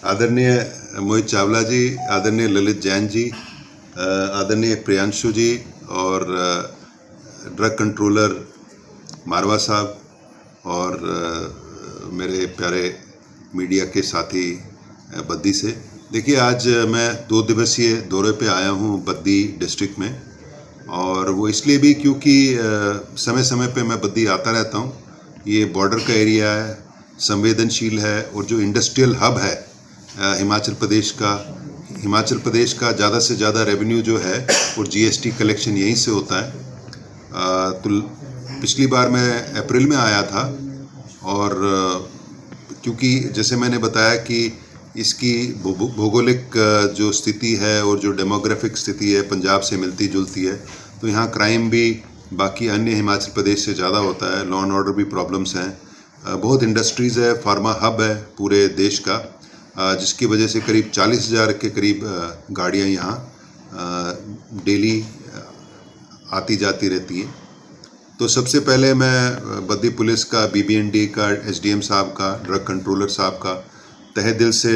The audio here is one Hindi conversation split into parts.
आदरणीय मोहित चावला जी, आदरणीय ललित जैन जी, आदरणीय प्रियांशु जी और ड्रग कंट्रोलर मारवा साहब और मेरे प्यारे मीडिया के साथी बद्दी से। देखिए, आज मैं 2 दिवसीय दौरे पे आया हूँ बद्दी डिस्ट्रिक्ट में, और वो इसलिए भी क्योंकि समय समय पे मैं बद्दी आता रहता हूँ। ये बॉर्डर का एरिया है, संवेदनशील है, और जो इंडस्ट्रियल हब है हिमाचल प्रदेश का ज़्यादा से ज़्यादा रेवेन्यू जो है और जीएसटी कलेक्शन यहीं से होता है। तो पिछली बार मैं अप्रैल में आया था, और क्योंकि जैसे मैंने बताया कि इसकी भौगोलिक जो स्थिति है और जो डेमोग्राफिक स्थिति है पंजाब से मिलती जुलती है, तो यहाँ क्राइम भी बाकी अन्य हिमाचल प्रदेश से ज़्यादा होता है, लॉ एंड ऑर्डर भी प्रॉब्लम्स हैं, बहुत इंडस्ट्रीज़ है, फार्मा हब है पूरे देश का, जिसकी वजह से करीब 40,000 के करीब गाड़ियाँ यहाँ डेली आती जाती रहती हैं। तो सबसे पहले मैं बद्दी पुलिस का, बीबीएनडी का, एसडीएम साहब का, ड्रग कंट्रोलर साहब का तहे दिल से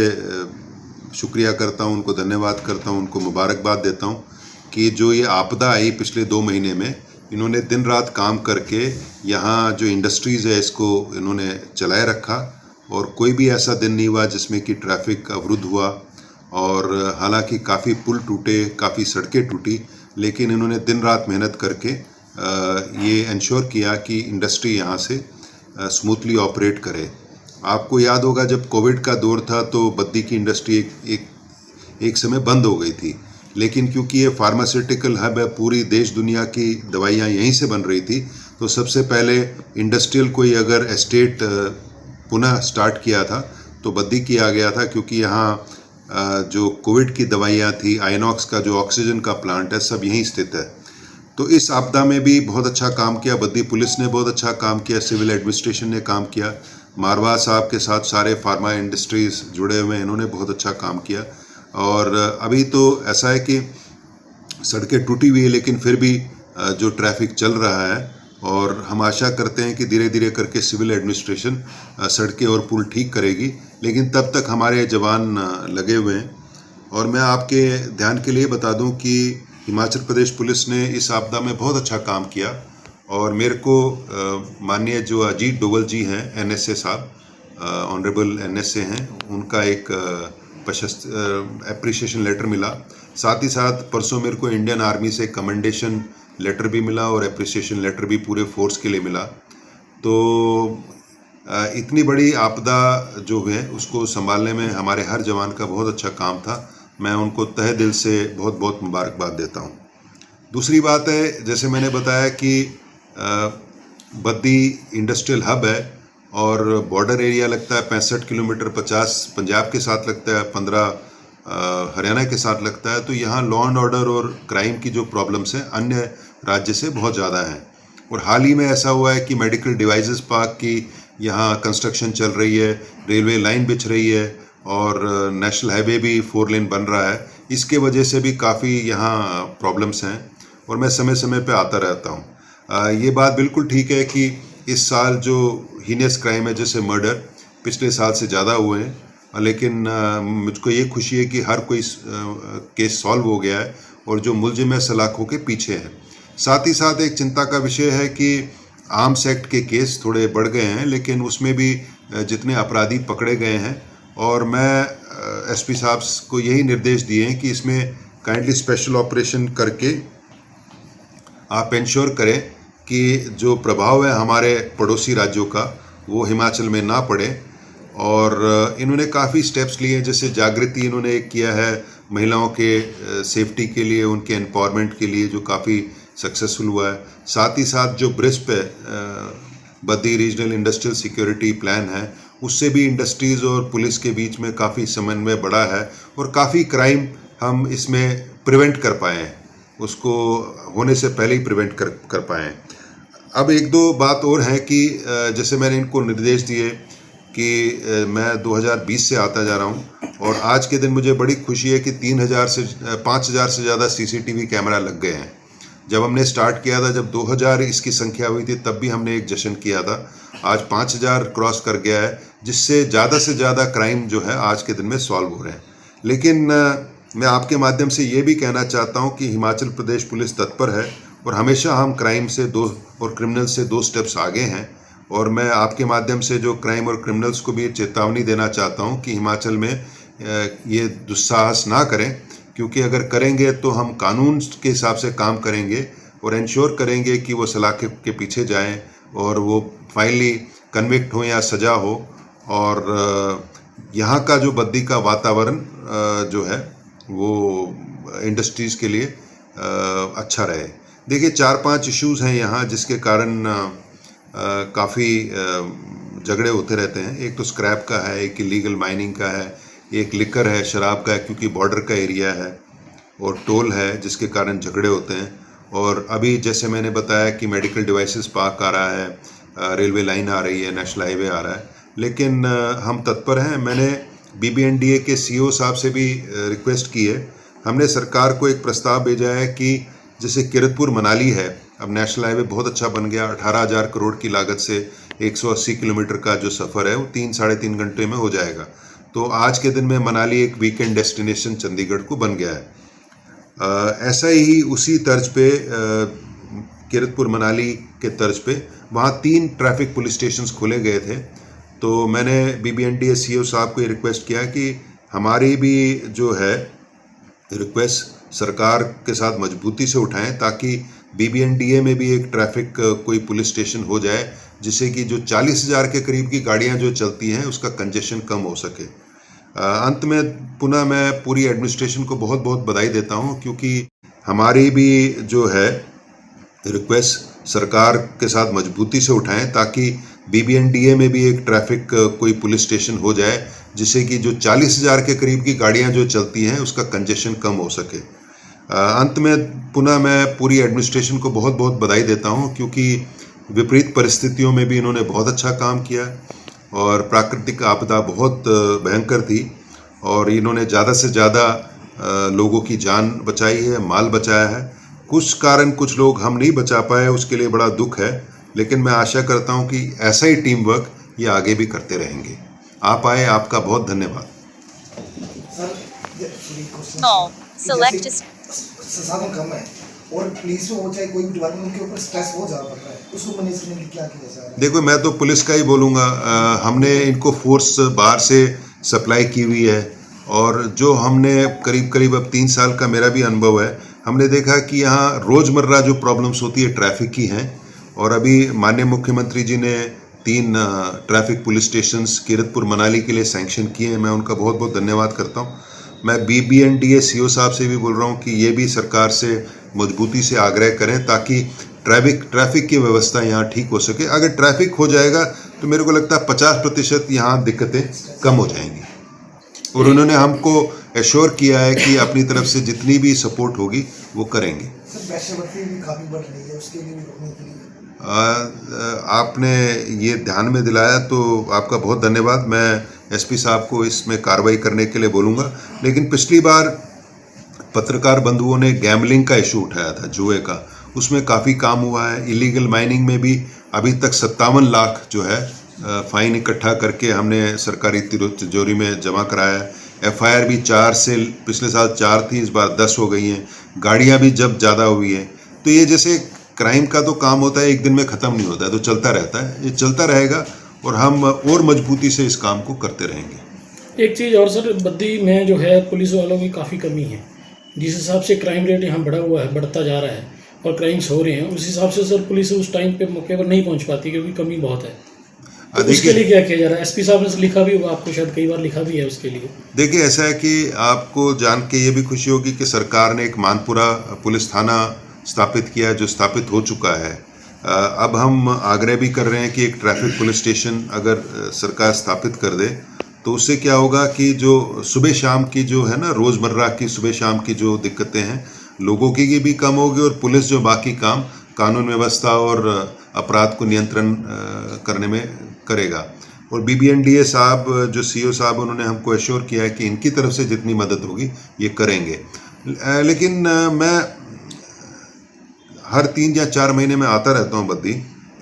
शुक्रिया करता हूँ, उनको धन्यवाद करता हूँ, उनको मुबारकबाद देता हूँ कि जो ये आपदा आई पिछले 2 महीने में, इन्होंने दिन रात काम करके यहाँ जो इंडस्ट्रीज़ है इसको इन्होंने चलाए रखा, और कोई भी ऐसा दिन नहीं हुआ जिसमें कि ट्रैफिक अवरुद्ध हुआ। और हालांकि काफ़ी पुल टूटे, काफ़ी सड़कें टूटी, लेकिन इन्होंने दिन रात मेहनत करके ये इंश्योर किया कि इंडस्ट्री यहाँ से स्मूथली ऑपरेट करे। आपको याद होगा जब कोविड का दौर था तो बद्दी की इंडस्ट्री एक समय बंद हो गई थी, लेकिन क्योंकि ये फार्मास्यूटिकल हब है, पूरी देश दुनिया की दवाइयाँ यहीं से बन रही थी, तो सबसे पहले इंडस्ट्रियल कोई अगर एस्टेट पुनः स्टार्ट किया था तो बद्दी किया गया था, क्योंकि यहाँ जो कोविड की दवाइयाँ थी, आइनॉक्स का जो ऑक्सीजन का प्लांट है, सब यहीं स्थित है। तो इस आपदा में भी बहुत अच्छा काम किया, बद्दी पुलिस ने बहुत अच्छा काम किया, सिविल एडमिनिस्ट्रेशन ने काम किया, मारवा साहब के साथ सारे फार्मा इंडस्ट्रीज़ जुड़े हुए हैं, इन्होंने बहुत अच्छा काम किया। और अभी तो ऐसा है कि सड़कें टूटी हुई है, लेकिन फिर भी जो ट्रैफिक चल रहा है, और हम आशा करते हैं कि धीरे धीरे करके सिविल एडमिनिस्ट्रेशन सड़कें और पुल ठीक करेगी, लेकिन तब तक हमारे जवान लगे हुए हैं। और मैं आपके ध्यान के लिए बता दूं कि हिमाचल प्रदेश पुलिस ने इस आपदा में बहुत अच्छा काम किया, और मेरे को माननीय जो अजीत डोवल जी हैं, एनएसए साहब, ऑनरेबल एनएसए हैं, उनका एक एप्रिशिएशन लेटर मिला। साथ ही साथ परसों मेरे को इंडियन आर्मी से कमेंडेशन लेटर भी मिला और एप्रिसिएशन लेटर भी पूरे फोर्स के लिए मिला। तो इतनी बड़ी आपदा जो है उसको संभालने में हमारे हर जवान का बहुत अच्छा काम था। मैं उनको तहे दिल से बहुत बहुत मुबारकबाद देता हूँ। दूसरी बात है, जैसे मैंने बताया कि बद्दी इंडस्ट्रियल हब है और बॉर्डर एरिया लगता है 65 किलोमीटर, 50 पंजाब के साथ लगता है, 15 हरियाणा के साथ लगता है। तो यहाँ लॉ एंड ऑर्डर और क्राइम की जो प्रॉब्लम्स हैं अन्य राज्य से बहुत ज़्यादा हैं। और हाल ही में ऐसा हुआ है कि मेडिकल डिवाइसेस पार्क की यहाँ कंस्ट्रक्शन चल रही है, रेलवे लाइन बिछ रही है, और नेशनल हाईवे भी 4 लेन बन रहा है। इसके वजह से भी काफ़ी यहाँ प्रॉब्लम्स हैं, और मैं समय समय पे आता रहता हूँ। ये बात बिल्कुल ठीक है कि इस साल जो हीनियस क्राइम है, जैसे मर्डर, पिछले साल से ज़्यादा हुए हैं, लेकिन मुझको ये खुशी है कि हर कोई केस सॉल्व हो गया है और जो मुलजिम है सलाखों के पीछे है। साथ ही साथ एक चिंता का विषय है कि आर्म्स एक्ट के केस थोड़े बढ़ गए हैं, लेकिन उसमें भी जितने अपराधी पकड़े गए हैं, और मैं एसपी साहब को यही निर्देश दिए हैं कि इसमें काइंडली स्पेशल ऑपरेशन करके आप इंश्योर करें कि जो प्रभाव है हमारे पड़ोसी राज्यों का वो हिमाचल में ना पड़े। और इन्होंने काफ़ी स्टेप्स लिए हैं, जैसे जागृति इन्होंने एक किया है महिलाओं के सेफ्टी के लिए, उनके एम्पावरमेंट के लिए, जो काफ़ी सक्सेसफुल हुआ है। साथ ही साथ जो ब्रिस्प है, Baddi regional industrial security plan है, उससे भी इंडस्ट्रीज़ और पुलिस के बीच में काफ़ी समन्वय बढ़ा है, और काफ़ी क्राइम हम इसमें प्रिवेंट कर पाए हैं, उसको होने से पहले ही प्रिवेंट कर पाए हैं। अब 1-2 बात और है कि जैसे मैंने इनको निर्देश दिए कि मैं 2020 से आता जा रहा हूँ, और आज के दिन मुझे बड़ी खुशी है कि 5,000 से ज़्यादा सीसीटीवी कैमरा लग गए हैं। जब हमने स्टार्ट किया था, जब 2000 इसकी संख्या हुई थी, तब भी हमने एक जश्न किया था। आज 5,000 क्रॉस कर गया है, जिससे ज़्यादा क्राइम जो है आज के दिन में सॉल्व हो रहे हैं। लेकिन मैं आपके माध्यम से ये भी कहना चाहता हूँ कि हिमाचल प्रदेश पुलिस तत्पर है और हमेशा हम क्राइम से और क्रिमिनल से 2 स्टेप्स आगे हैं। और मैं आपके माध्यम से जो क्राइम और क्रिमिनल्स को भी चेतावनी देना चाहता हूँ कि हिमाचल में ये दुस्साहस ना करें, क्योंकि अगर करेंगे तो हम कानून के हिसाब से काम करेंगे और इंश्योर करेंगे कि वो सलाखे के पीछे जाएं और वो फाइनली कन्विक्ट हो या सज़ा हो, और यहाँ का जो बद्दी का वातावरण जो है वो इंडस्ट्रीज़ के लिए अच्छा रहे। देखिए 4-5 इश्यूज़ हैं यहाँ जिसके कारण काफ़ी झगड़े होते रहते हैं। एक तो स्क्रैप का है, एक इलीगल माइनिंग का है, एक लिकर है, शराब का है क्योंकि बॉर्डर का एरिया है, और टोल है जिसके कारण झगड़े होते हैं। और अभी जैसे मैंने बताया कि मेडिकल डिवाइसेस पार्क आ रहा है, रेलवे लाइन आ रही है, नेशनल हाईवे आ रहा है, लेकिन हम तत्पर हैं। मैंने BBNDA के CEO साहब से भी रिक्वेस्ट की है। हमने सरकार को एक प्रस्ताव भेजा है कि जैसे किरतपुर मनाली है, अब नेशनल हाईवे बहुत अच्छा बन गया, 18,000 करोड़ की लागत से 180 किलोमीटर का जो सफ़र है वो 3-3.5 घंटे में हो जाएगा। तो आज के दिन में मनाली एक वीकेंड डेस्टिनेशन चंडीगढ़ को बन गया है। ऐसा ही उसी तर्ज पे किरतपुर मनाली के तर्ज पे वहाँ 3 ट्रैफिक पुलिस स्टेशंस खोले गए थे। तो मैंने BBNDA CEO साहब को ये रिक्वेस्ट किया कि हमारी भी जो है रिक्वेस्ट सरकार के साथ मजबूती से उठाएं, ताकि BBNDA में भी एक ट्रैफिक कोई पुलिस स्टेशन हो जाए, जिससे कि जो 40,000 के करीब की गाड़ियां जो चलती हैं उसका कंजेशन कम हो सके। अंत में पुनः मैं पूरी एडमिनिस्ट्रेशन को बहुत बहुत बधाई देता हूं, क्योंकि हमारी भी जो है रिक्वेस्ट सरकार के साथ मजबूती से उठाएं, ताकि BBNDA में भी एक ट्रैफिक कोई पुलिस स्टेशन हो जाए, जिससे कि जो 40,000 के करीब की गाड़ियां जो चलती हैं उसका कंजेशन कम हो सके। अंत में पुनः मैं पूरी एडमिनिस्ट्रेशन को बहुत बहुत बधाई देता हूं, क्योंकि विपरीत परिस्थितियों में भी इन्होंने बहुत अच्छा काम किया और प्राकृतिक आपदा बहुत भयंकर थी और इन्होंने ज़्यादा से ज़्यादा लोगों की जान बचाई है, माल बचाया है। कुछ कारण कुछ लोग हम नहीं बचा पाए, उसके लिए बड़ा दुख है, लेकिन मैं आशा करता हूं कि ऐसा ही टीम वर्क ये आगे भी करते रहेंगे। आप आए, आपका बहुत धन्यवाद। संसाधन कम है और पुलिस में हो चाहे कोई भी डिपार्टमेंट, उनके ऊपर स्ट्रेस बहुत ज़्यादा पड़ रहा है, उसको मैनेज करने के लिए क्या किया जा रहा है? देखो, मैं तो पुलिस का ही बोलूँगा। हमने इनको फोर्स बाहर से सप्लाई की हुई है, और जो हमने करीब अब 3 साल का मेरा भी अनुभव है, हमने देखा कि यहाँ रोज़मर्रा जो प्रॉब्लम्स होती है ट्रैफिक की हैं। और अभी माननीय मुख्यमंत्री जी ने 3 traffic police stations Kiratpur Manali के लिए सैंक्शन किए हैं। मैं उनका बहुत बहुत धन्यवाद करता हूँ। मैं BBNDA CEO साहब से भी बोल रहा हूँ कि ये भी सरकार से मजबूती से आग्रह करें, ताकि ट्रैफिक की व्यवस्था यहाँ ठीक हो सके। अगर ट्रैफिक हो जाएगा तो मेरे को लगता है 50% यहाँ दिक्कतें कम हो जाएंगी। और उन्होंने हमको एश्योर किया है कि अपनी तरफ से जितनी भी सपोर्ट होगी वो करेंगे। सर, वैश्यवृत्ति भी काफ़ी बढ़ रही है, उसके लिए भी रोकने के लिए आपने ये ध्यान में दिलाया तो आपका बहुत धन्यवाद। मैं SP साहब को इसमें कार्रवाई करने के लिए बोलूँगा। लेकिन पिछली बार पत्रकार बंधुओं ने गैम्बलिंग का इशू उठाया था, जुए का, उसमें काफ़ी काम हुआ है। इलीगल माइनिंग में भी अभी तक 57 लाख जो है फाइन इकट्ठा करके हमने सरकारी तिजोरी में जमा कराया है। FIR भी 4 से पिछले साल 4 थी, इस बार 10 हो गई हैं। गाड़ियाँ भी जब ज़्यादा हुई हैं। तो ये जैसे क्राइम का तो काम होता है, एक दिन में ख़त्म नहीं होता है, तो चलता रहता है, ये चलता रहेगा और हम और मजबूती से इस काम को करते रहेंगे। एक चीज़ और सर, बद्दी में जो है पुलिस वालों की काफ़ी कमी है। जिस हिसाब से क्राइम रेट यहाँ बढ़ता जा रहा है और क्राइम्स हो रहे हैं, उस हिसाब से सर पुलिस उस टाइम पे मौके पर नहीं पहुँच पाती, क्योंकि कमी बहुत है। तो उसके लिए क्या किया जा रहा है? SP साहब ने लिखा भी होगा, आपको शायद कई बार लिखा भी है उसके लिए। देखिए, ऐसा है कि आपको जान के ये भी खुशी होगी कि सरकार ने एक मानपुरा पुलिस थाना स्थापित किया है, जो स्थापित हो चुका है। अब हम आग्रह भी कर रहे हैं कि एक ट्रैफिक पुलिस स्टेशन अगर सरकार स्थापित कर दे तो उससे क्या होगा कि जो सुबह शाम की जो है ना, रोज़मर्रा की सुबह शाम की जो दिक्कतें हैं लोगों की भी कम होगी, और पुलिस जो बाकी काम कानून व्यवस्था और अपराध को नियंत्रण करने में करेगा। और BBNDA साहब जो CEO साहब, उन्होंने हमको एश्योर किया है कि इनकी तरफ से जितनी मदद होगी ये करेंगे। लेकिन मैं हर 3 या 4 महीने में आता रहता हूँ बद्दी,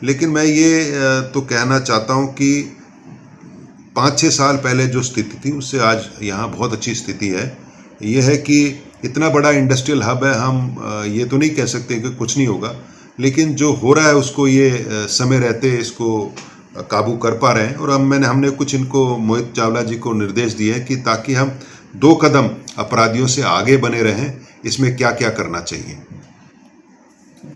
लेकिन मैं ये तो कहना चाहता हूँ कि 5-6 साल पहले जो स्थिति थी उससे आज यहाँ बहुत अच्छी स्थिति है। ये है कि इतना बड़ा इंडस्ट्रियल हब है, हम ये तो नहीं कह सकते कि कुछ नहीं होगा, लेकिन जो हो रहा है उसको ये समय रहते इसको काबू कर पा रहे हैं। और अब हमने कुछ इनको मोहित चावला जी को निर्देश दिए हैं कि ताकि हम 2 कदम अपराधियों से आगे बने रहें, इसमें क्या क्या करना चाहिए।